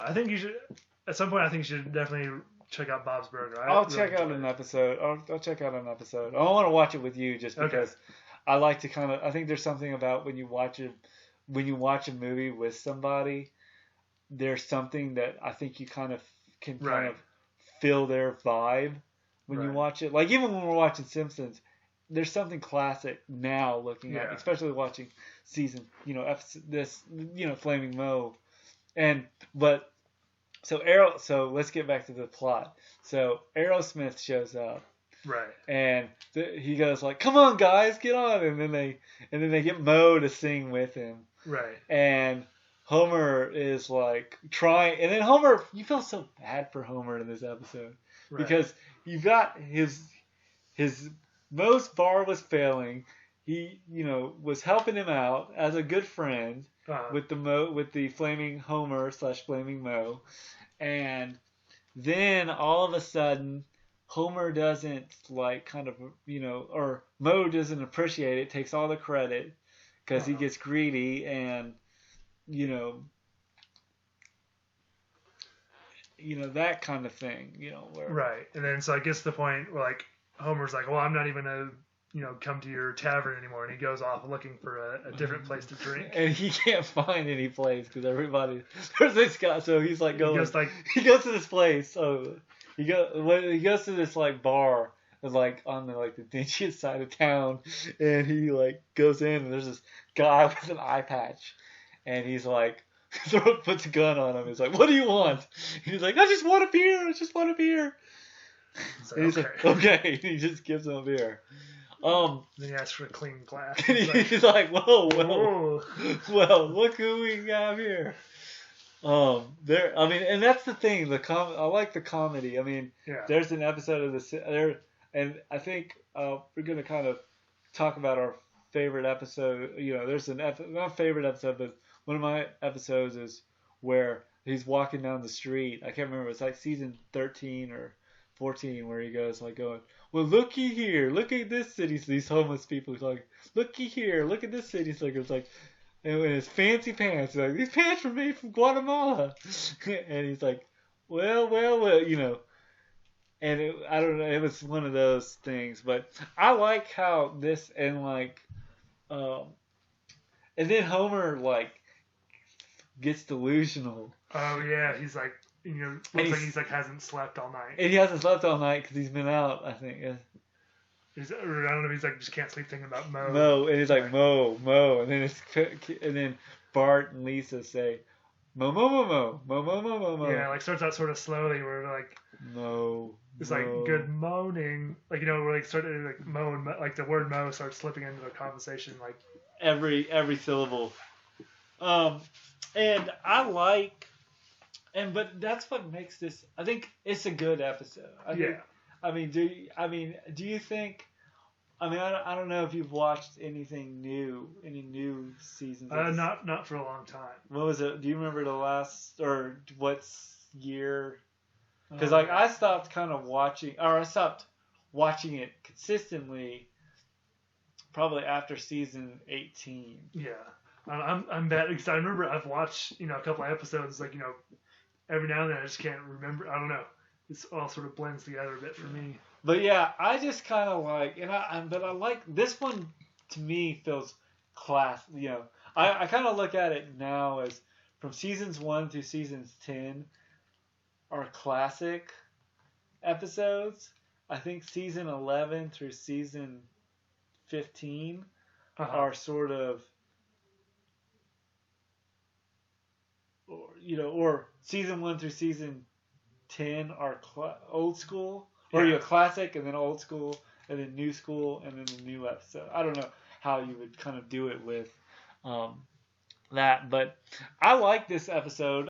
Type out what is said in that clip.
I think you should. At some point, I think you should definitely check out Bob's Burger. I'll check out an episode. I'll check out an episode. I want to watch it with you just because I like to kind of. I think there's something about when you watch a movie with somebody, there's something that I think you kind of can kind of feel their vibe when you watch it. Like even when we're watching Simpsons, there's something classic now looking at, especially watching season, Flaming Moe, so let's get back to the plot. So Aerosmith shows up. Right. And he goes like, "Come on, guys, get on!" And then they get Moe to sing with him. Right. And Homer is like trying, and then Homer, you feel so bad for Homer in this episode because you've got his Moe's bar was failing. He was helping him out as a good friend with the Flaming Homer / Flaming Moe, and then all of a sudden Homer doesn't or Moe doesn't appreciate it, takes all the credit because he gets greedy and that kind of thing, right. And then so I guess the point where like Homer's like, well, I'm not even gonna come to your tavern anymore, and he goes off looking for a different place to drink. And he can't find any place because there's this guy, so he's like going. He goes to this place. So he goes to this like bar that's like on the dingiest side of town, and he like goes in, and there's this guy with an eye patch, and he's like puts a gun on him. He's like, "What do you want?" And he's like, "I just want a beer. I just want a beer." And he's like, "Okay." And he just gives him a beer. Then he asks for a clean glass. He's like, whoa, well, look who we have here. And that's the thing. I like the comedy. I mean, there's an episode of this and I think we're gonna kind of talk about our favorite episode. There's not favorite episode, but one of my episodes is where he's walking down the street. I can't remember. It's like season 13 or 14 where he goes like going, "Well, looky here, look at this city." So these homeless people are like, "Looky here, look at this city." So it's like, and his fancy pants, like, "These pants were made from Guatemala." And he's like, well, and I don't know, it was one of those things. But I like how this and then Homer like gets delusional. Oh yeah, he's like. Looks like he's like hasn't slept all night. And he hasn't slept all night because he's been out, I think. I don't know if he's like just can't sleep thinking about Moe. Moe, and he's like Moe, and then Bart and Lisa say Moe, Moe, Moe, Moe, Moe, Moe, Moe, Moe, Moe. Yeah, like starts out sort of slowly, where like Moe. It's like good moaning, like where like started like Moe and like the word Moe starts slipping into the conversation, like every syllable. And I like. But that's what makes this. I think it's a good episode. Do you think? I don't know if you've watched anything new, any new seasons. Not for a long time. What was it? Do you remember the last or what year? Because I stopped watching it consistently, probably after season 18. Yeah, I'm bad because I remember I've watched a couple of episodes every now and then I just can't remember. I don't know. It's all sort of blends together a bit for me. But yeah, I just kind of like, but I like this one. To me, feels class. I kind of look at it now as from seasons 1 through seasons 10 are classic episodes. I think season 11 through season 15 are sort of. Or season 1 through season 10 are old school, or classic, and then old school, and then new school, and then the new episode. I don't know how you would kind of do it with that, but I like this episode.